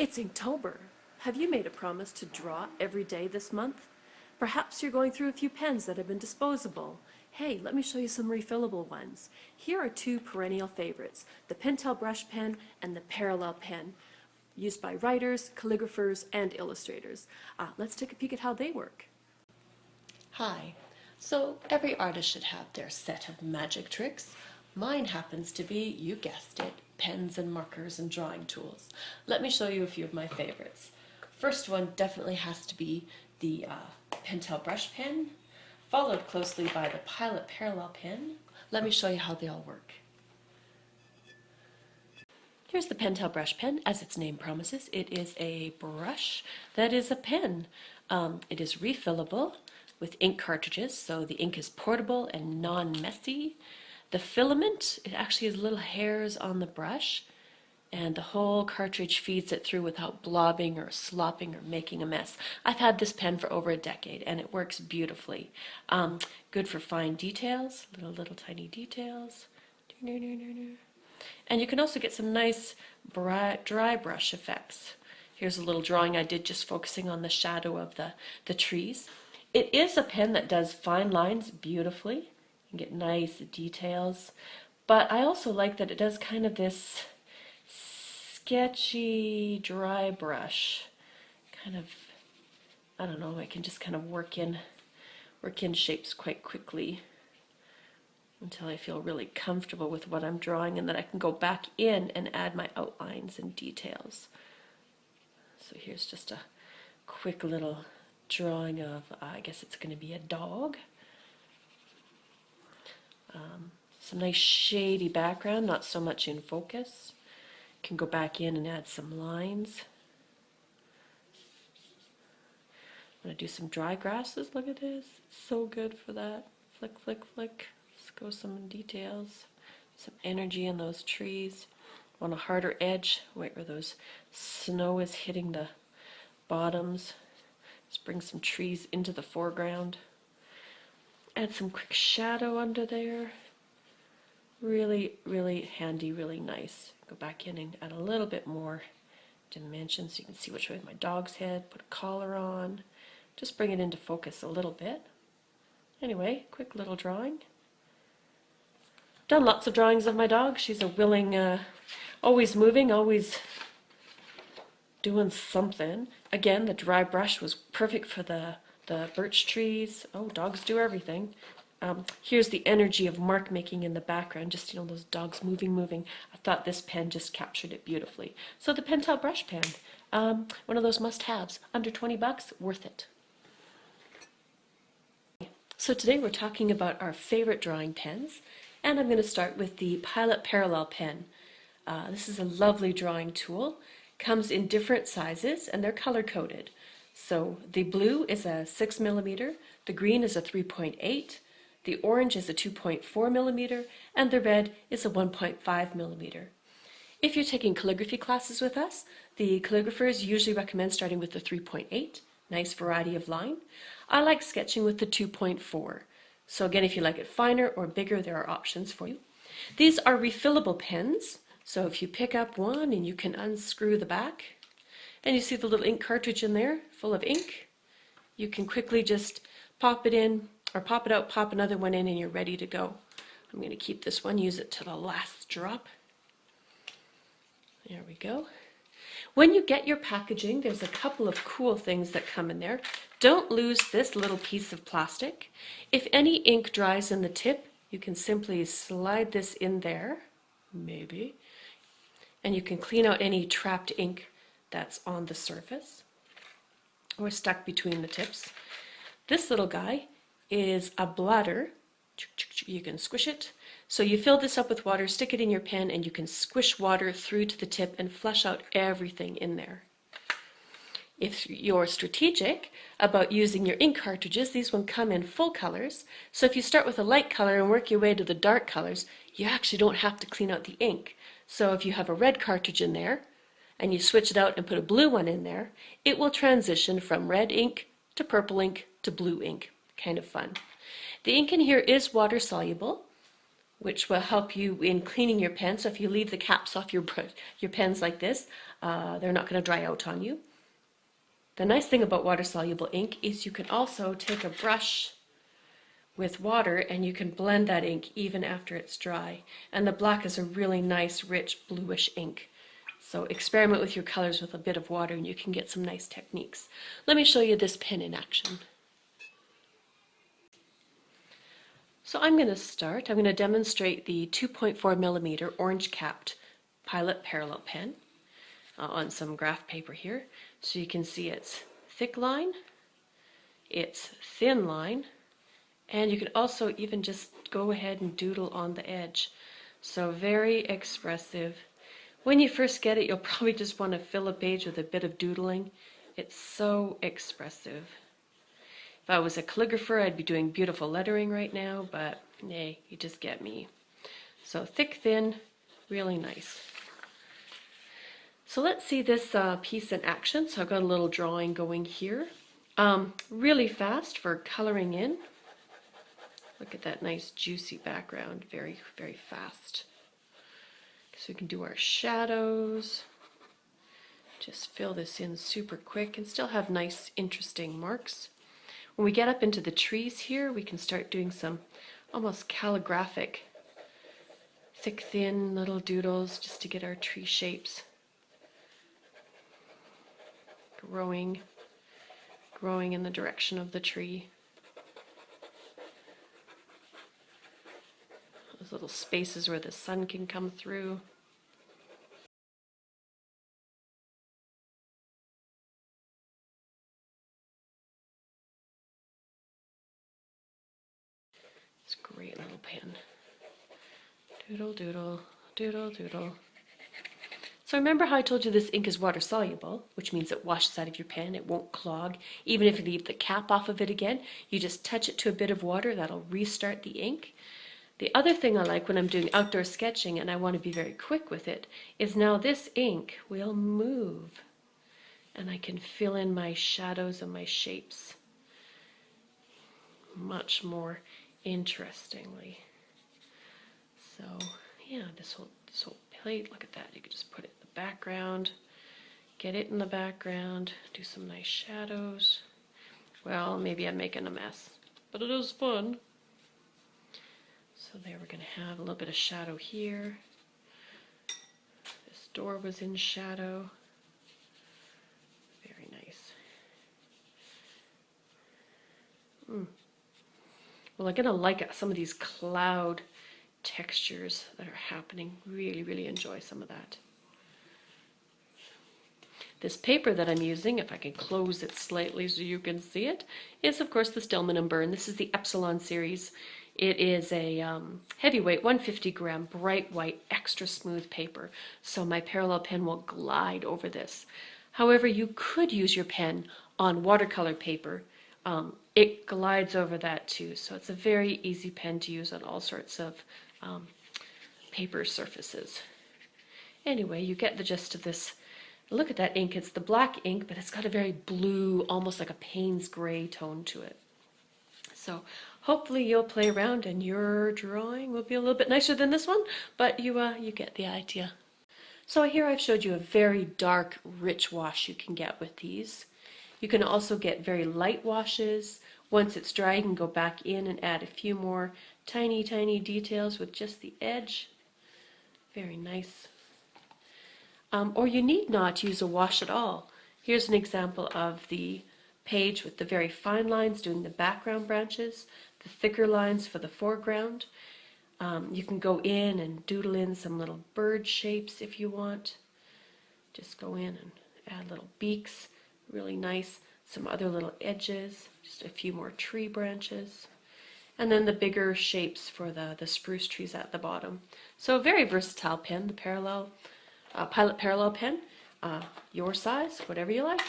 It's Inktober. Have you made a promise to draw every day this month? Perhaps you're going through a few pens that have been disposable. Hey, let me show you some refillable ones. Here are two perennial favorites, the Pentel brush pen and the parallel pen, used by writers, calligraphers, and illustrators. Let's take a peek at how they work. Hi. So every artist should have their set of magic tricks. Mine happens to be, you guessed it, pens and markers and drawing tools. Let me show you a few of my favorites. First one definitely has to be the Pentel brush pen, followed closely by the Pilot parallel pen. Let me show you how they all work. Here's the Pentel brush pen. As its name promises, it is a brush that is a pen. It is refillable with ink cartridges, so the ink is portable and non-messy. The filament, it actually has little hairs on the brush, and the whole cartridge feeds it through without blobbing or slopping or making a mess. I've had this pen for over a decade and it works beautifully. Good for fine details, little tiny details. And you can also get some nice dry brush effects. Here's a little drawing I did just focusing on the shadow of the trees. It is a pen that does fine lines beautifully. You can get nice details, but I also like that it does kind of this sketchy dry brush. Kind of, I don't know, I can just kind of work in shapes quite quickly until I feel really comfortable with what I'm drawing, and then I can go back in and add my outlines and details. So here's just a quick little drawing of, I guess it's going to be a dog. Some nice shady background, not so much in focus. Can go back in and add some lines. I'm going to do some dry grasses. Look at this. It's so good for that. Flick, flick, flick. Let's go some details. Some energy in those trees. Want a harder edge where those snow is hitting the bottoms. Let's bring some trees into the foreground. Add some quick shadow under there. Really, really handy, really nice. Go back in and add a little bit more dimension so you can see which way my dog's head. Put a collar on. Just bring it into focus a little bit. Anyway, quick little drawing. Done lots of drawings of my dog. She's a willing, always moving, always doing something. Again, the dry brush was perfect for the birch trees. Oh, dogs do everything. Here's the energy of mark making in the background, just, those dogs moving. I thought this pen just captured it beautifully. So the Pentel brush pen, one of those must-haves, under 20 bucks, worth it. So today we're talking about our favorite drawing pens, and I'm going to start with the Pilot parallel pen. This is a lovely drawing tool. Comes in different sizes and they're color-coded. So the blue is a 6 millimeter, the green is a 3.8, the orange is a 2.4 millimeter, and the red is a 1.5 millimeter. If you're taking calligraphy classes with us, the calligraphers usually recommend starting with the 3.8, nice variety of line. I like sketching with the 2.4. So again, if you like it finer or bigger, there are options for you. These are refillable pens, so if you pick up one and you can unscrew the back, and you see the little ink cartridge in there full of ink, you can quickly just pop it in, or pop it out, pop another one in, and you're ready to go. I'm going to keep this one, use it to the last drop. There we go. When you get your packaging, there's a couple of cool things that come in there. Don't lose this little piece of plastic. If any ink dries in the tip, you can simply slide this in there, maybe, and you can clean out any trapped ink that's on the surface or stuck between the tips. This little guy is a bladder. You can squish it. So you fill this up with water, stick it in your pen, and you can squish water through to the tip and flush out everything in there. If you're strategic about using your ink cartridges, these will come in full colors. So if you start with a light color and work your way to the dark colors, you actually don't have to clean out the ink. So if you have a red cartridge in there, and you switch it out and put a blue one in there, it will transition from red ink to purple ink to blue ink. Kind of fun. The ink in here is water soluble, which will help you in cleaning your pen. So if you leave the caps off your pens like this, They're not going to dry out on you. The nice thing about water-soluble ink is you can also take a brush with water and you can blend that ink even after it's dry. And the black is a really nice, rich, bluish ink. So experiment with your colors with a bit of water and you can get some nice techniques. Let me show you this pen in action. So I'm going to demonstrate the 2.4 millimeter orange capped Pilot parallel pen on some graph paper here. So you can see its thick line, its thin line, and you can also even just go ahead and doodle on the edge. So very expressive. When you first get it, you'll probably just want to fill a page with a bit of doodling. It's so expressive. If I was a calligrapher, I'd be doing beautiful lettering right now, but nay, you just get me. So thick, thin, really nice. So let's see this piece in action. So I've got a little drawing going here. Really fast for coloring in. Look at that nice juicy background, very, very fast. So we can do our shadows. Just fill this in super quick and still have nice, interesting marks. When we get up into the trees here, we can start doing some almost calligraphic, thick, thin little doodles just to get our tree shapes growing in the direction of the tree. Those little spaces where the sun can come through. It's a great little pen. Doodle, doodle, doodle, doodle. So remember how I told you this ink is water soluble, which means it washes out of your pen, it won't clog. Even if you leave the cap off of it again, you just touch it to a bit of water, that'll restart the ink. The other thing I like when I'm doing outdoor sketching and I want to be very quick with it is now this ink will move and I can fill in my shadows and my shapes much more interestingly. So yeah, this whole plate, look at that. You could just put it in the background, get it in the background, do some nice shadows. Well, maybe I'm making a mess, but it is fun. So there we're going to have a little bit of shadow here. This door was in shadow. Very nice. Well, I'm going to like some of these cloud textures that are happening. Really, really enjoy some of that. This paper that I'm using, if I can close it slightly so you can see it, is of course the Stillman & Birn. This is the Epsilon series. It is a heavyweight 150 gram bright white extra smooth paper, so my parallel pen will glide over this. However, you could use your pen on watercolor paper. It glides over that too, so it's a very easy pen to use on all sorts of paper surfaces. Anyway, you get the gist of this. Look at that ink. It's the black ink, but it's got a very blue, almost like a Payne's gray tone to it. So hopefully you'll play around and your drawing will be a little bit nicer than this one, but you get the idea. So here I've showed you a very dark, rich wash you can get with these. You can also get very light washes. Once it's dry, you can go back in and add a few more tiny, tiny details with just the edge. Very nice. Or you need not use a wash at all. Here's an example of the page with the very fine lines doing the background branches, the thicker lines for the foreground. You can go in and doodle in some little bird shapes if you want. Just go in and add little beaks, really nice. Some other little edges, just a few more tree branches. And then the bigger shapes for the spruce trees at the bottom. So a very versatile pen, the Pilot parallel pen, your size, whatever you like.